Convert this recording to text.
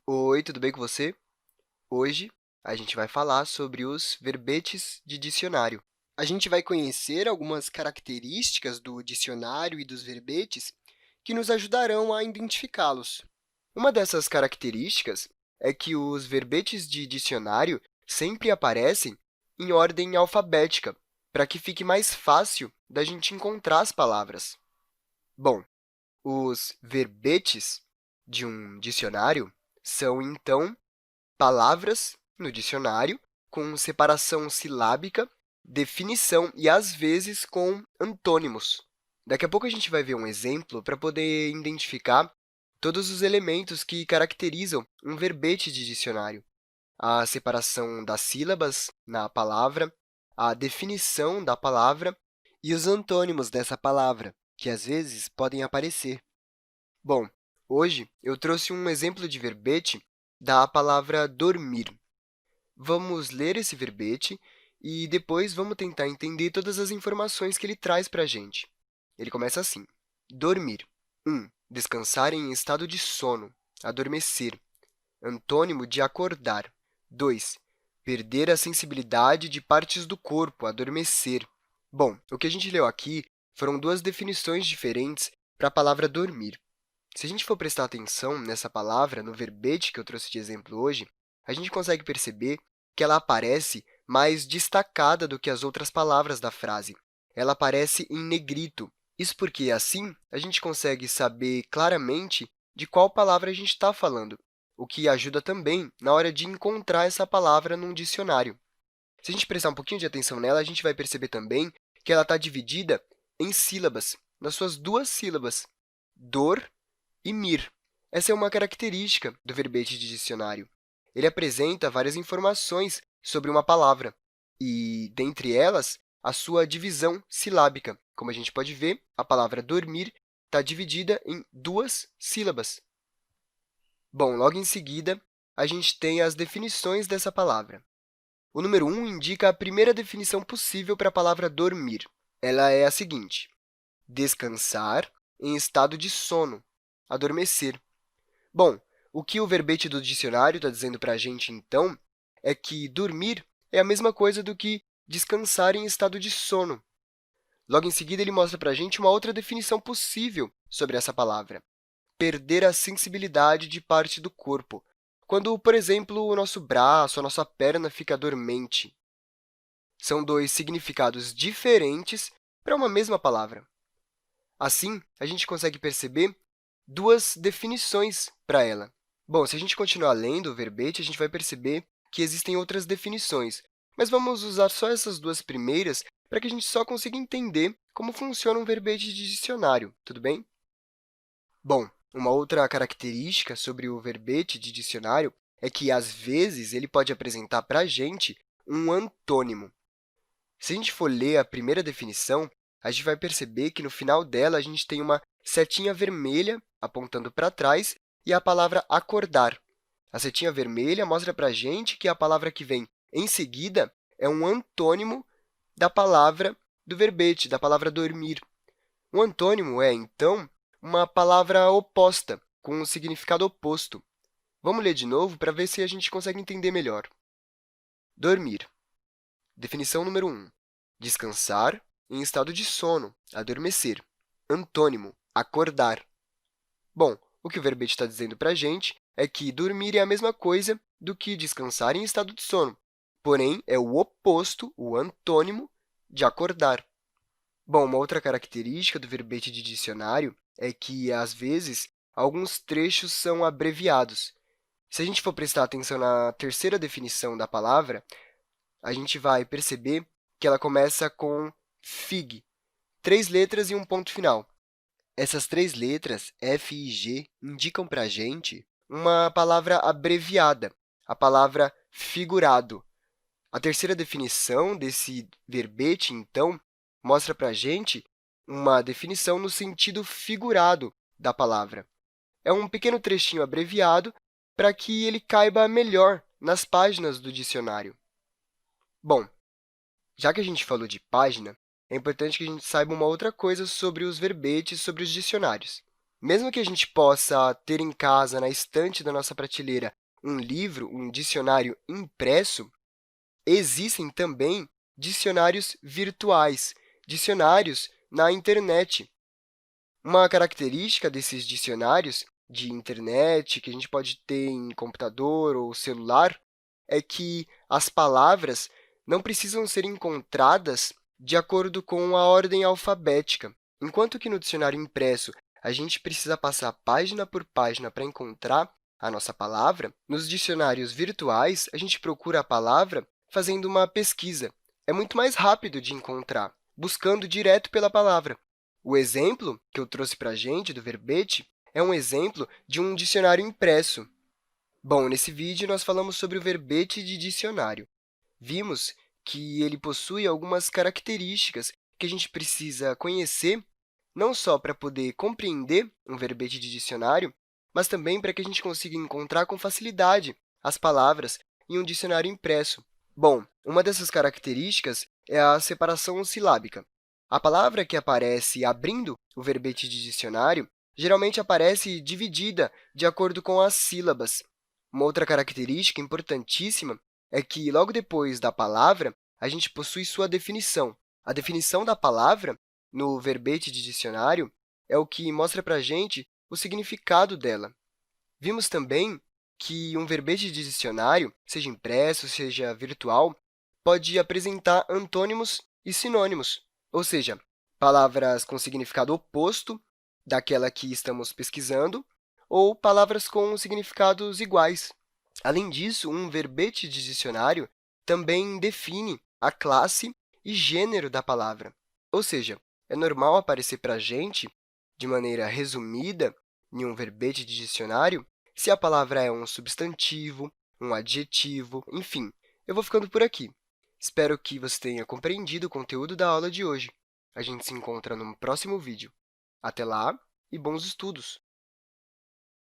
Oi, tudo bem com você? Hoje a gente vai falar sobre os verbetes de dicionário. A gente vai conhecer algumas características do dicionário e dos verbetes que nos ajudarão a identificá-los. Uma dessas características é que os verbetes de dicionário sempre aparecem em ordem alfabética, para que fique mais fácil da gente encontrar as palavras. Bom, os verbetes de um dicionário são, então, palavras no dicionário com separação silábica, definição e, às vezes, com antônimos. Daqui a pouco a gente vai ver um exemplo para poder identificar todos os elementos que caracterizam um verbete de dicionário. A separação das sílabas na palavra, a definição da palavra e os antônimos dessa palavra, que às vezes podem aparecer. Bom, hoje eu trouxe um exemplo de verbete da palavra dormir. Vamos ler esse verbete e depois vamos tentar entender todas as informações que ele traz para a gente. Ele começa assim: dormir. 1. Descansar em estado de sono, adormecer. Antônimo de acordar. 2. Perder a sensibilidade de partes do corpo, adormecer. Bom, o que a gente leu aqui foram duas definições diferentes para a palavra dormir. Se a gente for prestar atenção nessa palavra, no verbete que eu trouxe de exemplo hoje, a gente consegue perceber que ela aparece mais destacada do que as outras palavras da frase. Ela aparece em negrito. Isso porque, assim, a gente consegue saber claramente de qual palavra a gente está falando, o que ajuda também na hora de encontrar essa palavra num dicionário. Se a gente prestar um pouquinho de atenção nela, a gente vai perceber também que ela está dividida em sílabas, nas suas duas sílabas, dor e mir. Essa é uma característica do verbete de dicionário. Ele apresenta várias informações sobre uma palavra e, dentre elas, a sua divisão silábica. Como a gente pode ver, a palavra dormir está dividida em duas sílabas. Bom, logo em seguida, a gente tem as definições dessa palavra. O número 1 indica a primeira definição possível para a palavra dormir. Ela é a seguinte: descansar em estado de sono, adormecer. Bom, o que o verbete do dicionário está dizendo para a gente, então, é que dormir é a mesma coisa do que descansar em estado de sono. Logo em seguida, ele mostra para a gente uma outra definição possível sobre essa palavra: perder a sensibilidade de parte do corpo, quando, por exemplo, o nosso braço, a nossa perna fica dormente. São dois significados diferentes para uma mesma palavra. Assim, a gente consegue perceber duas definições para ela. Bom, se a gente continuar lendo o verbete, a gente vai perceber que existem outras definições, mas vamos usar só essas duas primeiras para que a gente só consiga entender como funciona um verbete de dicionário, tudo bem? Bom, uma outra característica sobre o verbete de dicionário é que, às vezes, ele pode apresentar para a gente um antônimo. Se a gente for ler a primeira definição, a gente vai perceber que, no final dela, a gente tem uma setinha vermelha apontando para trás e a palavra acordar. A setinha vermelha mostra para a gente que a palavra que vem em seguida é um antônimo da palavra do verbete, da palavra dormir. Um antônimo é, então, uma palavra oposta, com um significado oposto. Vamos ler de novo para ver se a gente consegue entender melhor. Dormir. Definição número 1. Descansar em estado de sono, adormecer. Antônimo, acordar. Bom, o que o verbete está dizendo para a gente é que dormir é a mesma coisa do que descansar em estado de sono, porém, é o oposto, o antônimo, de acordar. Bom, uma outra característica do verbete de dicionário é que, às vezes, alguns trechos são abreviados. Se a gente for prestar atenção na terceira definição da palavra, a gente vai perceber que ela começa com fig, três letras e um ponto final. Essas três letras, F e G, indicam para a gente uma palavra abreviada, a palavra figurado. A terceira definição desse verbete, então, mostra para a gente uma definição no sentido figurado da palavra. É um pequeno trechinho abreviado para que ele caiba melhor nas páginas do dicionário. Bom, já que a gente falou de página, é importante que a gente saiba uma outra coisa sobre os verbetes, sobre os dicionários. Mesmo que a gente possa ter em casa, na estante da nossa prateleira, um livro, um dicionário impresso, existem também dicionários virtuais, dicionários na internet. Uma característica desses dicionários de internet, que a gente pode ter em computador ou celular, é que as palavras não precisam ser encontradas de acordo com a ordem alfabética. Enquanto que no dicionário impresso a gente precisa passar página por página para encontrar a nossa palavra, nos dicionários virtuais a gente procura a palavra fazendo uma pesquisa. É muito mais rápido de encontrar, buscando direto pela palavra. O exemplo que eu trouxe para a gente do verbete é um exemplo de um dicionário impresso. Bom, nesse vídeo, nós falamos sobre o verbete de dicionário. Vimos que ele possui algumas características que a gente precisa conhecer, não só para poder compreender um verbete de dicionário, mas também para que a gente consiga encontrar com facilidade as palavras em um dicionário impresso. Bom, uma dessas características é a separação silábica. A palavra que aparece abrindo o verbete de dicionário geralmente aparece dividida de acordo com as sílabas. Uma outra característica importantíssima é que, logo depois da palavra, a gente possui sua definição. A definição da palavra, no verbete de dicionário, é o que mostra para a gente o significado dela. Vimos também que um verbete de dicionário, seja impresso, seja virtual, pode apresentar antônimos e sinônimos, ou seja, palavras com significado oposto daquela que estamos pesquisando, ou palavras com significados iguais. Além disso, um verbete de dicionário também define a classe e gênero da palavra. Ou seja, é normal aparecer para a gente, de maneira resumida, em um verbete de dicionário, se a palavra é um substantivo, um adjetivo, enfim. Eu vou ficando por aqui. Espero que você tenha compreendido o conteúdo da aula de hoje. A gente se encontra no próximo vídeo. Até lá e bons estudos!